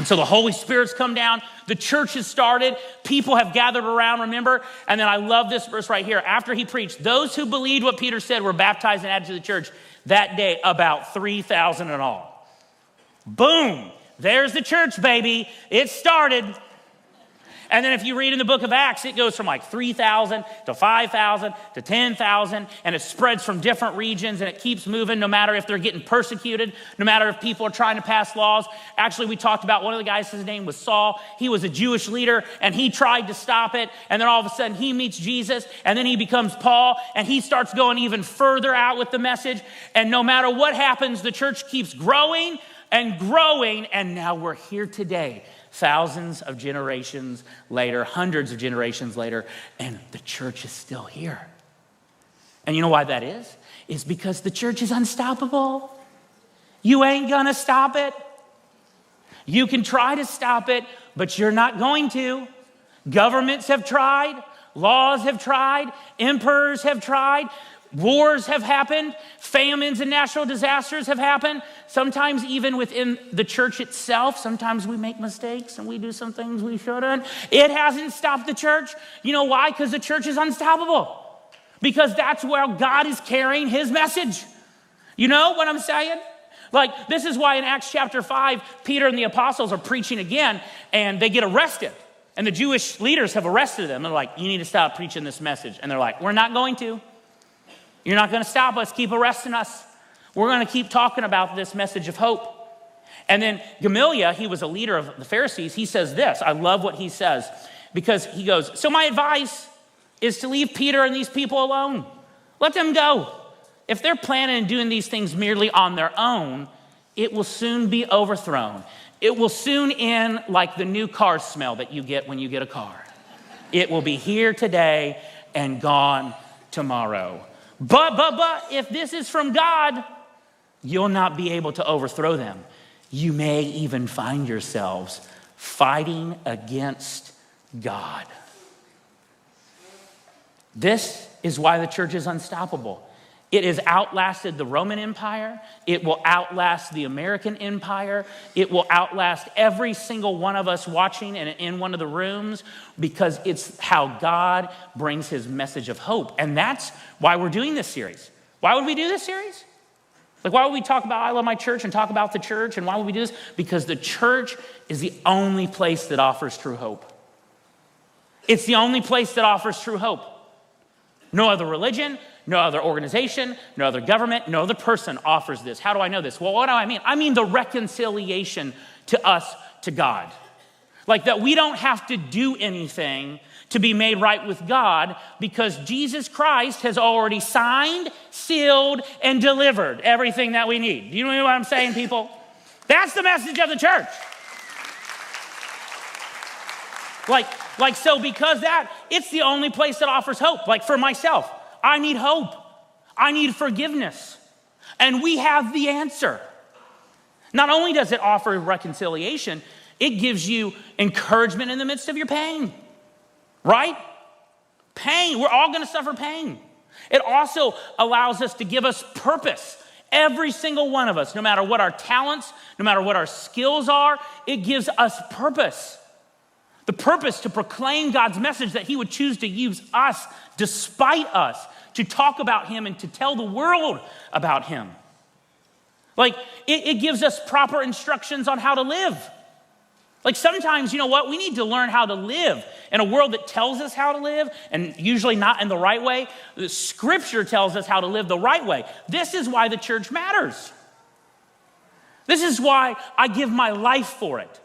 And so the Holy Spirit's come down. The church has started. People have gathered around, remember? And then I love this verse right here. After he preached, those who believed what Peter said were baptized and added to the church. That day, about 3,000 in all. Boom. There's the church, baby. It started. And then if you read in the book of Acts, it goes from like 3,000 to 5,000 to 10,000, and it spreads from different regions, and it keeps moving no matter if they're getting persecuted, no matter if people are trying to pass laws. Actually, we talked about one of the guys, his name was Saul. He was a Jewish leader, and he tried to stop it, and then all of a sudden he meets Jesus, and then he becomes Paul, and he starts going even further out with the message, and no matter what happens, the church keeps growing, and now we're here today. Thousands of generations later, hundreds of generations later, and the church is still here. And you know why that is? It's because the church is unstoppable. You ain't gonna stop it. You can try to stop it, but you're not going to. Governments have tried, laws have tried, emperors have tried, wars have happened, famines and natural disasters have happened. Sometimes even within the church itself, sometimes we make mistakes and we do some things we shouldn't. It hasn't stopped the church. You know why? Because the church is unstoppable. Because that's where God is carrying his message. You know what I'm saying? Like, this is why in Acts chapter 5, Peter and the apostles are preaching again, and they get arrested. And the Jewish leaders have arrested them. They're like, you need to stop preaching this message. And they're like, we're not going to. You're not going to stop us. Keep arresting us. We're going to keep talking about this message of hope. And then Gamaliel, he was a leader of the Pharisees. He says this. I love what he says, because he goes, so my advice is to leave Peter and these people alone. Let them go. If they're planning and doing these things merely on their own, it will soon be overthrown. It will soon end like the new car smell that you get when you get a car. It will be here today and gone tomorrow. But if this is from God, you'll not be able to overthrow them. You may even find yourselves fighting against God. This is why the church is unstoppable. It has outlasted the Roman Empire. It will outlast the American Empire. It will outlast every single one of us watching and in one of the rooms, because it's how God brings his message of hope. And that's why we're doing this series. Why would we do this series? Like, why would we talk about I Love My Church and talk about the church? And why would we do this? Because the church is the only place that offers true hope. It's the only place that offers true hope. No other religion, no other organization, no other government, no other person offers this. How do I know this? Well, what do I mean? I mean the reconciliation to us, to God. Like that we don't have to do anything to be made right with God, because Jesus Christ has already signed, sealed, and delivered everything that we need. Do you know what I'm saying, people? That's the message of the church. Like so because that, it's the only place that offers hope. Like for myself, I need hope. I need forgiveness. And we have the answer. Not only does it offer reconciliation, it gives you encouragement in the midst of your pain. Right? Pain. We're all going to suffer pain. It also allows us to give us purpose. Every single one of us, no matter what our talents, no matter what our skills are, it gives us purpose. The purpose to proclaim God's message, that he would choose to use us despite us to talk about him and to tell the world about him. Like, it gives us proper instructions on how to live. Like sometimes, you know what? We need to learn how to live in a world that tells us how to live, and usually not in the right way. The scripture tells us how to live the right way. This is why the church matters. This is why I give my life for it.